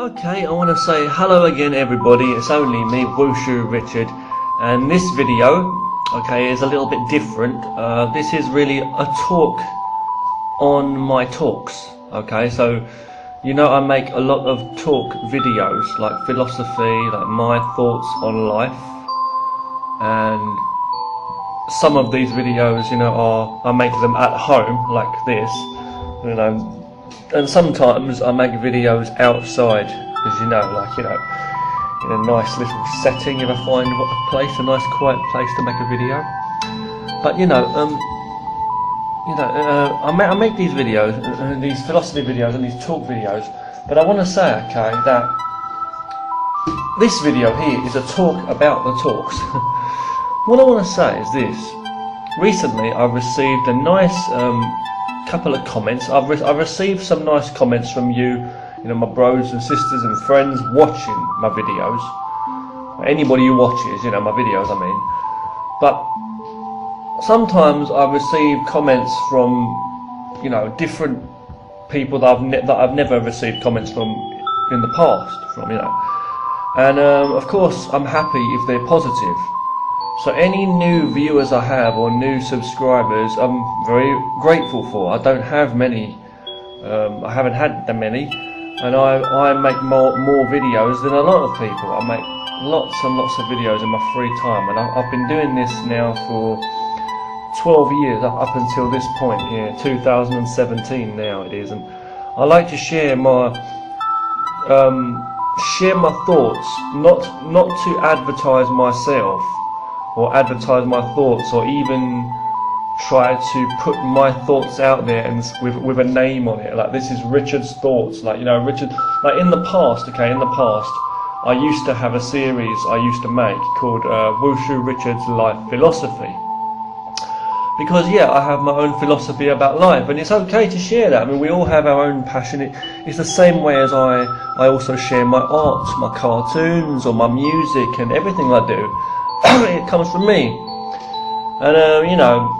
Okay, I want to say hello again everybody, it's only me, Wushu Richard, and this video, okay, is a little bit different. This is really a talk on my talks, okay, so you know I make a lot of talk videos, like philosophy, like my thoughts on life, and some of these videos, you know, I make them at home, like this, you know. And sometimes I make videos outside, as you know, like, you know, in a nice little setting, if I find a nice quiet place to make a video. But you know, I make these videos, these philosophy videos and these talk videos, but I want to say, okay, that this video here is a talk about the talks. What I want to say is this. Recently I've received a nice couple of comments. I've received some nice comments from you know, my bros and sisters and friends watching my videos. Anybody who watches, you know, my videos, I mean. But sometimes I've received comments from, you know, different people that I've never received comments from in the past, from, you know. And of course, I'm happy if they're positive. So any new viewers I have or new subscribers, I'm very grateful for. I don't have many, I haven't had that many, and I make more videos than a lot of people. I make lots and lots of videos in my free time, and I've been doing this now for 12 years, up until this point here, 2017 now it is, and I like to share my thoughts, not to advertise myself, or advertise my thoughts, or even try to put my thoughts out there and with a name on it, like this is Richard's thoughts, like, you know, Richard, like in the past, okay, in the past, I used to have a series I used to make called Wushu Richard's Life Philosophy, because yeah, I have my own philosophy about life, and it's okay to share that. I mean, we all have our own passion. It's the same way as I also share my art, my cartoons, or my music, and everything I do. It comes from me, and you know,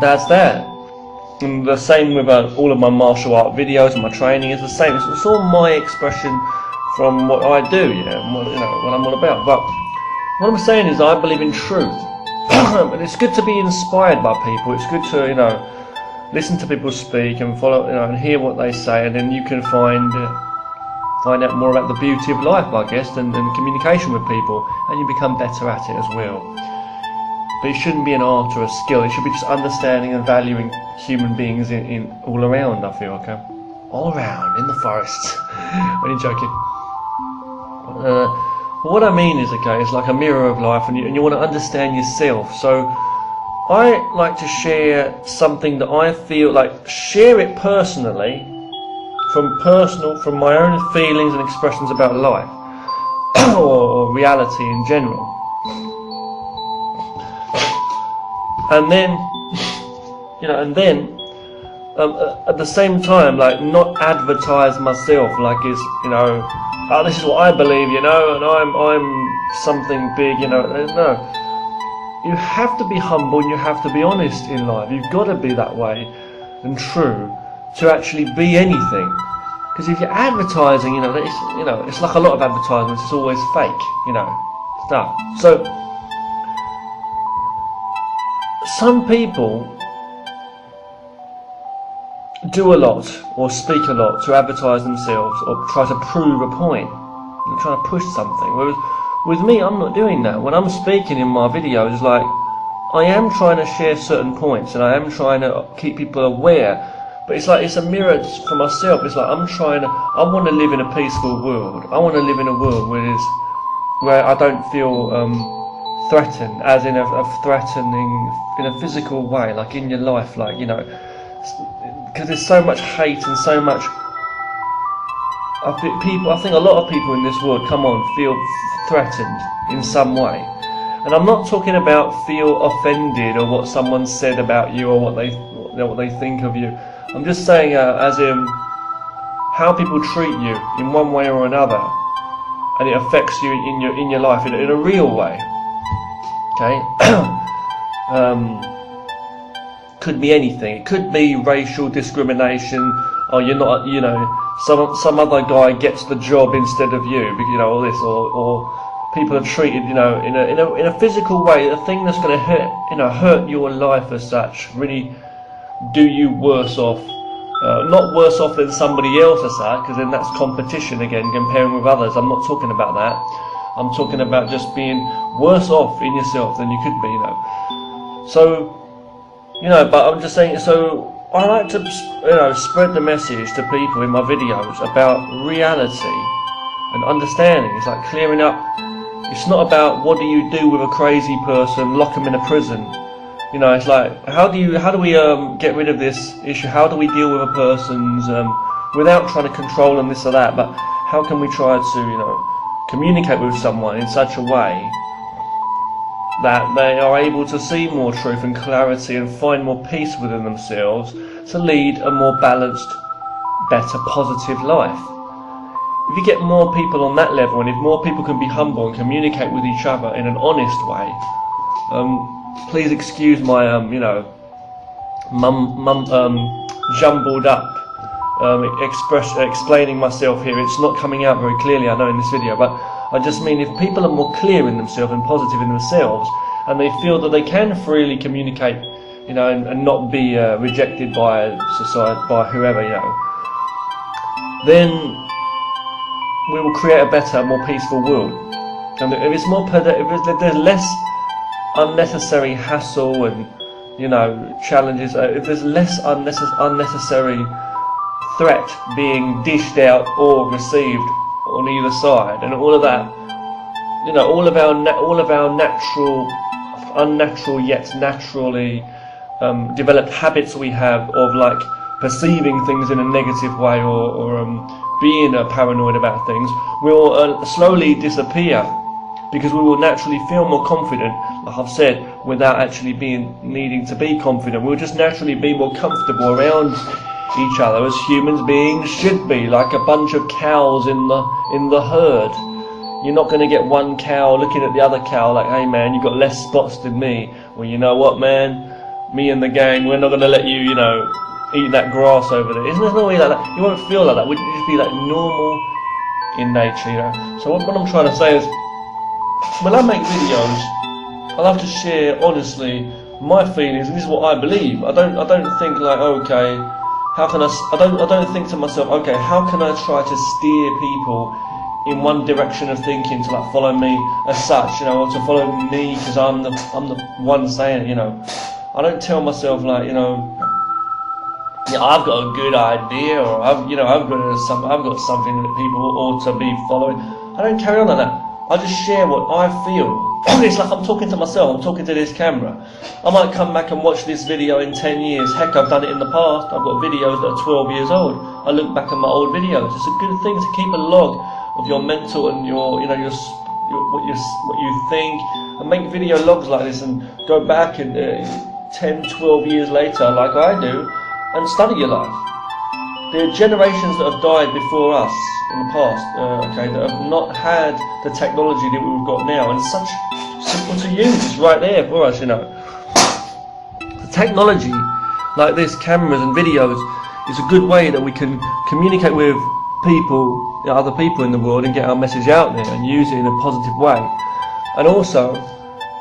that's that. And the same with all of my martial art videos and my training is the same. It's all my expression from what I do, you know, what I'm all about. But what I'm saying is, I believe in truth, and it's good to be inspired by people. It's good to, you know, listen to people speak and follow, you know, and hear what they say, and then you can find out more about the beauty of life, I guess, and communication with people, and you become better at it as well. But it shouldn't be an art or a skill. It should be just understanding and valuing human beings in all around, I feel, okay? All around, in the forests. When you're joking. What I mean is, okay, it's like a mirror of life, and you want to understand yourself. So I like to share something that I feel, like, share it personally, from my own feelings and expressions about life, or reality in general. And then, you know, at the same time, like, not advertise myself like it's, you know, oh, this is what I believe, you know, and I'm something big, you know. No, you have to be humble and you have to be honest in life. You've got to be that way and true to actually be anything. Because if you're advertising, you know, it's like a lot of advertisements. It's always fake, you know, stuff. So some people do a lot or speak a lot to advertise themselves or try to prove a point, and try to push something. Whereas with me, I'm not doing that. When I'm speaking in my videos, like, I am trying to share certain points and I am trying to keep people aware. But it's like, it's a mirror for myself. It's like, I want to live in a peaceful world. I want to live in a world where I don't feel threatened, as in a threatening, in a physical way, like in your life, like, you know, because there's so much hate and so much. I think a lot of people in this world, feel threatened in some way. And I'm not talking about feel offended or what someone said about you or what they think of you. I'm just saying, as in how people treat you in one way or another, and it affects you in your life in a real way. Okay, could be anything. It could be racial discrimination, or you're not, you know, some other guy gets the job instead of you, you know, all this, or people are treated, you know, in a physical way, a thing that's going to hurt your life as such, really do you worse off. Not worse off than somebody else as such, because then that's competition again, comparing with others. I'm not talking about that. I'm talking about just being worse off in yourself than you could be, you know. So, you know, but I'm just saying, so I like to, you know, spread the message to people in my videos about reality and understanding. It's like clearing up. It's not about what do you do with a crazy person, lock them in a prison. You know, it's like, how do we get rid of this issue? How do we deal with a person's, without trying to control them, this or that, but how can we try to, you know, communicate with someone in such a way that they are able to see more truth and clarity and find more peace within themselves to lead a more balanced, better, positive life. If you get more people on that level, and if more people can be humble and communicate with each other in an honest way, please excuse my, you know, jumbled up explaining myself here. It's not coming out very clearly, I know, in this video, but I just mean if people are more clear in themselves and positive in themselves, and they feel that they can freely communicate, you know, and not be rejected by society, by whoever, you know, then we will create a better, more peaceful world. And if it's more, if there's less unnecessary hassle and, you know, challenges, if there's less unnecessary threat being dished out or received on either side, and all of that, you know, all of our natural, unnatural yet naturally developed habits we have of like perceiving things in a negative way, or being paranoid about things, will slowly disappear, because we will naturally feel more confident, like I've said, without actually needing to be confident. We'll just naturally be more comfortable around each other as humans beings should be, like a bunch of cows in the herd. You're not going to get one cow looking at the other cow like, hey man, you've got less spots than me. Well, you know what, man, me and the gang, we're not going to let you, you know, eat that grass over there. Isn't it not really like that? You won't feel like that. We'd just be like normal in nature, you know. So what I'm trying to say is, when I make videos, I love to share honestly my feelings, and this is what I believe. I don't think like, okay, how can I don't think to myself, okay, how can I try to steer people in one direction of thinking to like follow me as such, you know, or to follow me because I'm the one saying it, you know. I don't tell myself like, you know, yeah, I've got a good idea, or I've got something that people ought to be following. I don't carry on like that. I just share what I feel. It's like I'm talking to myself, I'm talking to this camera. I might come back and watch this video in 10 years. Heck, I've done it in the past. I've got videos that are 12 years old. I look back at my old videos. It's a good thing to keep a log of your mental and your, you know, what you think, and make video logs like this, and go back and 10, 12 years later, like I do, and study your life. There are generations that have died before us in the past, okay, that have not had the technology that we've got now, and it's such simple to use. It's right there for us, you know. The technology, like this, cameras and videos, is a good way that we can communicate with people, you know, other people in the world, and get our message out there and use it in a positive way, and also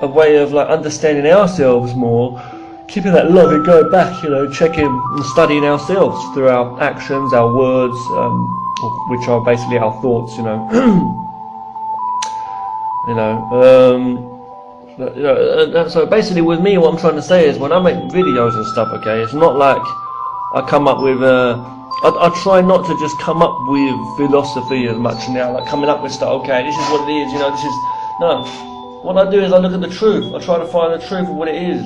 a way of like understanding ourselves more, keeping that log and going back, you know, checking and studying ourselves through our actions, our words, which are basically our thoughts, you know. So basically with me, what I'm trying to say is, when I make videos and stuff, okay, it's not like I come up with I try not to just come up with philosophy as much now, like coming up with stuff, okay, this is what it is, you know, this is, no. What I do is I look at the truth. I try to find the truth of what it is.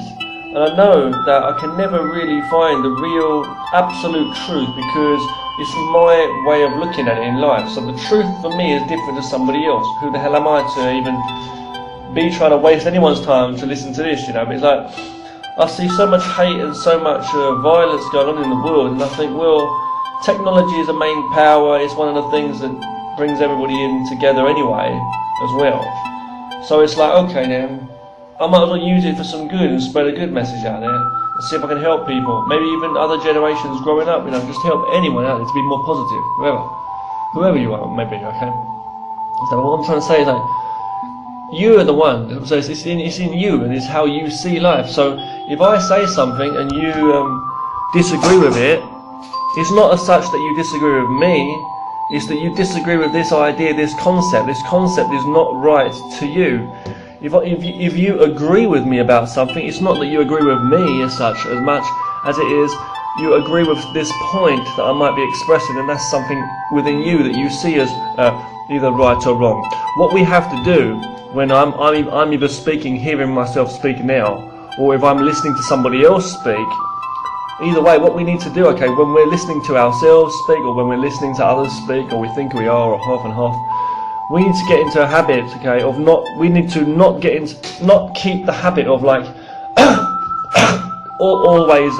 And I know that I can never really find the real, absolute truth, because it's my way of looking at it in life. So the truth for me is different to somebody else. Who the hell am I to even be trying to waste anyone's time to listen to this, you know? But it's like, I see so much hate and so much violence going on in the world, and I think, well, technology is the main power. It's one of the things that brings everybody in together anyway, as well. So it's like, okay then, I might as well use it for some good and spread a good message out there, see if I can help people, maybe even other generations growing up, you know, just help anyone out there to be more positive, whoever you are, maybe, okay? So what I'm trying to say is, like, you are the one, so it's in you, and it's how you see life. So if I say something and you disagree with it, it's not as such that you disagree with me, it's that you disagree with this idea, this concept. This concept is not right to you. If you agree with me about something, it's not that you agree with me as such, as much as it is you agree with this point that I might be expressing, and that's something within you that you see as either right or wrong. What we have to do when I'm either speaking, hearing myself speak now, or if I'm listening to somebody else speak, either way, what we need to do, okay, when we're listening to ourselves speak, or when we're listening to others speak, or we think we are, or half and half, we need to get into a habit, okay, of not keep the habit of like always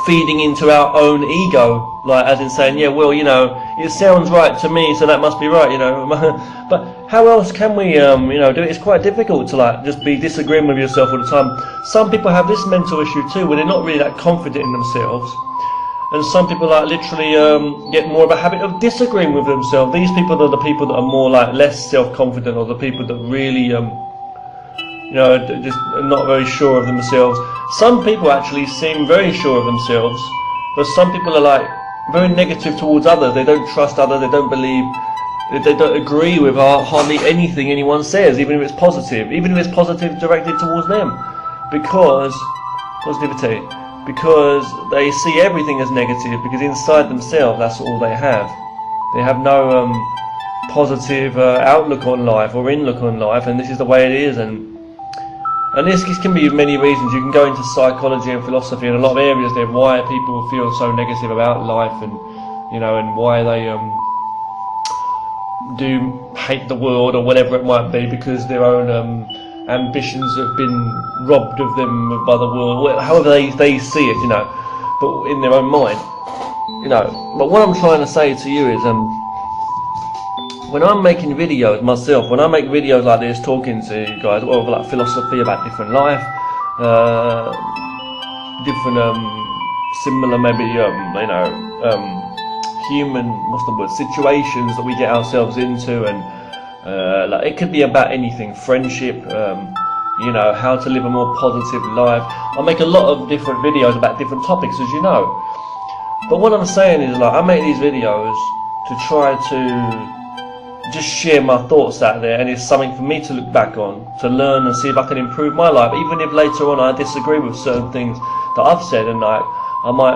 feeding into our own ego, like as in saying, yeah, well, you know, it sounds right to me, so that must be right, you know. But how else can we, you know, do it? It's quite difficult to like just be disagreeing with yourself all the time. Some people have this mental issue too, where they're not really that confident in themselves, and some people like literally get more of a habit of disagreeing with themselves. These people are the people that are more like less self-confident, or the people that really you know, just not very sure of themselves. Some people actually seem very sure of themselves, but some people are like very negative towards others. They don't trust others, they don't believe, they don't agree with hardly anything anyone says, even if it's positive, directed towards them, because positivity, because they see everything as negative, because inside themselves that's all they have. They have no positive outlook on life or inlook on life, and this is the way it is. And this can be many reasons. You can go into psychology and philosophy and a lot of areas there, why people feel so negative about life, and you know, and why they do hate the world or whatever it might be, because their own ambitions have been robbed of them by the world, however they see it, you know, but in their own mind, you know. But what I'm trying to say to you is, when I'm making videos myself, when I make videos like this, talking to you guys, or like philosophy about different life, different similar maybe you know, human, what's the word, situations that we get ourselves into, and like it could be about anything, friendship, you know, how to live a more positive life. I make a lot of different videos about different topics, as you know. But what I'm saying is, like, I make these videos to try to just share my thoughts out there, and it's something for me to look back on, to learn and see if I can improve my life, even if later on I disagree with certain things that I've said, and I might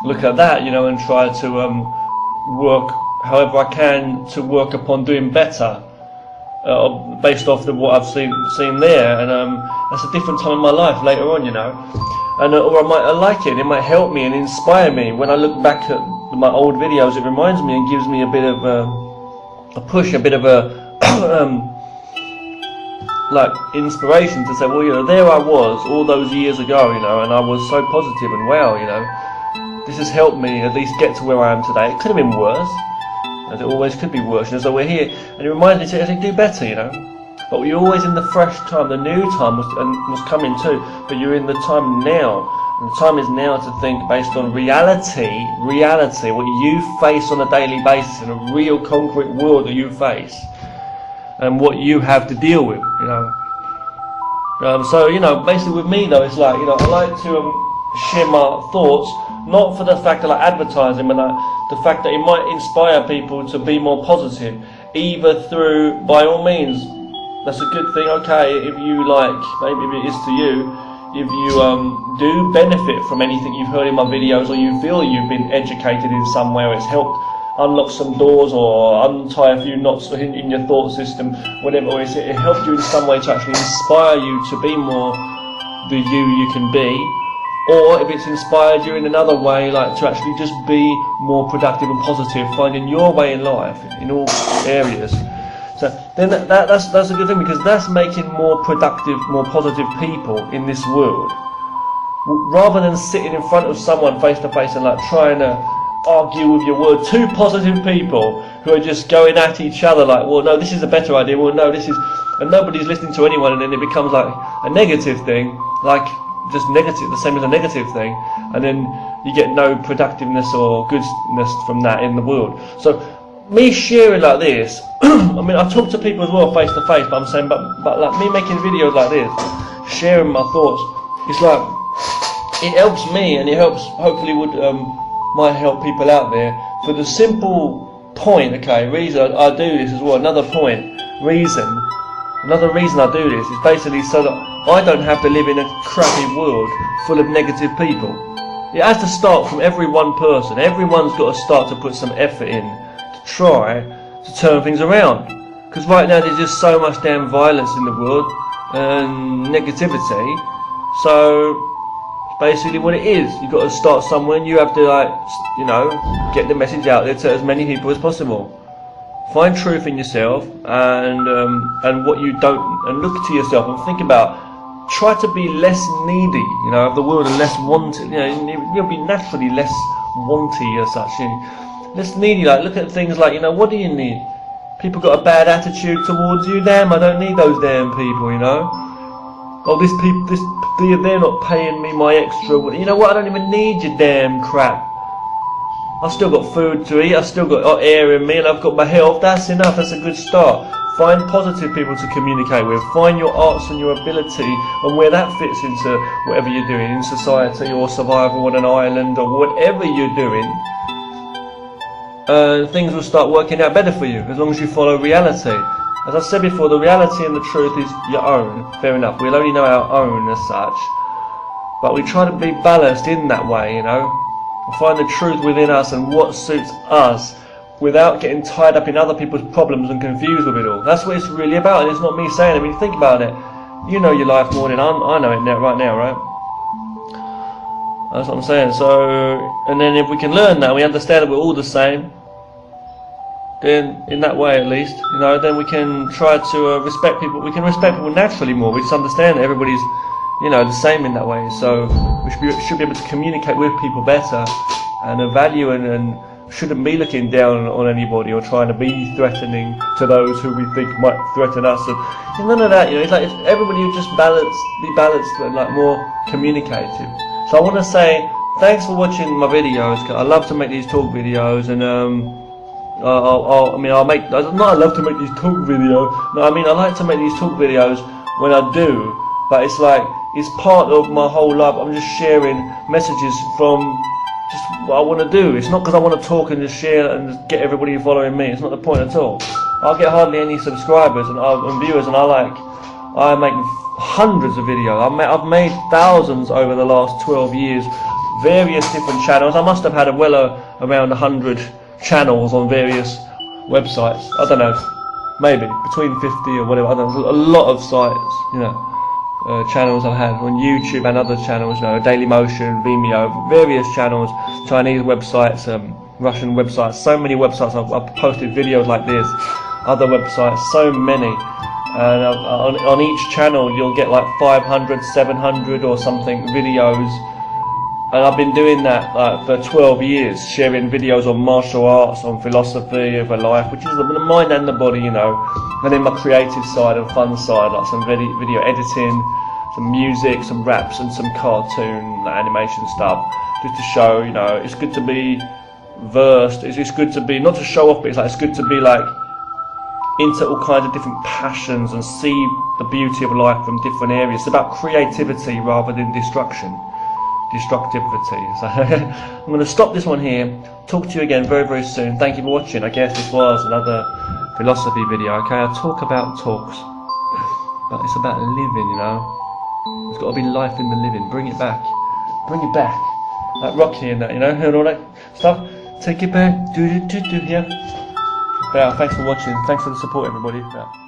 look at that, you know, and try to work however I can to work upon doing better, based off of what I've seen there, and that's a different time in my life later on, you know, and or I might like it, and it might help me and inspire me. When I look back at my old videos, it reminds me and gives me a bit of a push, a bit of a like inspiration to say, well, you know, there I was all those years ago, you know, and I was so positive, and wow, you know, this has helped me at least get to where I am today. It could have been worse, as it always could be worse, and so we're here, and it reminds me to actually do better, you know. But you're always in the fresh time, the new time was coming too, but you're in the time now. And the time is now to think based on reality, what you face on a daily basis in a real concrete world that you face, and what you have to deal with, you know. So, you know, basically with me though, it's like, you know, I like to share my thoughts, not for the fact that I advertise them, but the fact that it might inspire people to be more positive, either through, by all means, that's a good thing, okay, if you like, maybe if it is to you, if you do benefit from anything you've heard in my videos, or you feel you've been educated in some way, or it's helped unlock some doors or untie a few knots in your thought system, whatever, or it helped you in some way to actually inspire you to be more the you can be, or if it's inspired you in another way, like to actually just be more productive and positive, finding your way in life in all areas. So then that's a good thing, because that's making more productive, more positive people in this world, rather than sitting in front of someone face to face and like trying to argue with your word. Two positive people who are just going at each other like, well, no, this is a better idea, well, no, this is, and nobody's listening to anyone, and then it becomes like a negative thing, like just negative, the same as a negative thing, and then you get no productiveness or goodness from that in the world. So me sharing like this, I mean, I talk to people as well face to face, but I'm saying, but like me making videos like this, sharing my thoughts, it's like, it helps me, and it helps, hopefully might help people out there, for the simple point, okay, reason I do this as well, another reason I do this is basically so that I don't have to live in a crappy world full of negative people. It has to start from every one person. Everyone's got to start to put some effort in to try to turn things around. Because right now there's just so much damn violence in the world and negativity. So it's basically what it is. You've got to start somewhere, and you have to, like, you know, get the message out there to as many people as possible. Find truth in yourself, and what you don't, and look to yourself and think about. Try to be less needy, you know, of the world, and less wanting. You know, you'll be naturally less wanty as such. You know, less needy. Like, look at things like, you know, what do you need? People got a bad attitude towards you. Damn, I don't need those damn people. You know. Oh, they're not paying me my extra. You know what? I don't even need your damn crap. I've still got food to eat, I've still got air in me, and I've got my health. That's enough, that's a good start. Find positive people to communicate with. Find your arts and your ability and where that fits into whatever you're doing in society or survival on an island or whatever you're doing. Things will start working out better for you as long as you follow reality. As I said before, the reality and the truth is your own. Fair enough, we'll only know our own as such. But we try to be balanced in that way, you know. Find the truth within us and what suits us without getting tied up in other people's problems and confused with it all. That's what it's really about, and it's not me saying it. I mean, think about it. You know your life more than I know it now, right now, right? That's what I'm saying. So, and then if we can learn that, we understand that we're all the same, then in that way at least, you know, then we can try to respect people. We can respect people naturally more. We just understand that everybody's, you know, the same in that way. So we should be able to communicate with people better and value and shouldn't be looking down on anybody or trying to be threatening to those who we think might threaten us. And none of that, you know. It's like if everybody would just be balanced and like more communicative. So I want to say thanks for watching my videos. I love to make these talk videos, and I love to make these talk videos. No, I mean I like to make these talk videos when I do, but it's like it's part of my whole life. I'm just sharing messages from just what I want to do. It's not because I want to talk and just share and just get everybody following me. It's not the point at all. I get hardly any subscribers and viewers, and I make hundreds of videos. I've made thousands over the last 12 years, various different channels. I must have had around 100 channels on various websites. I don't know, maybe between 50 or whatever. I don't know, a lot of sites, you know. Channels I've had on YouTube and other channels, you know, Dailymotion, Vimeo, various channels, Chinese websites, Russian websites, so many websites. I've posted videos like this, other websites, so many, and on each channel you'll get like 500, 700 or something videos, and I've been doing that like for 12 years, sharing videos on martial arts, on philosophy of a life, which is the mind and the body, you know. And then my creative side and fun side, like some video editing, some music, some raps and some cartoon animation stuff, just to show, you know, it's good to be versed, it's good to be, not to show off, but it's good to be like into all kinds of different passions and see the beauty of life from different areas. It's about creativity rather than destructivity. So I'm going to stop this one here, talk to you again very, very soon. Thank you for watching. I guess this was another philosophy video. Okay, I talk about talks, but it's about living, you know. There's got to be life in the living. Bring it back, like Rocky and that, you know, and all that stuff. Take it back, do, yeah. But thanks for watching. Thanks for the support, everybody. Yeah.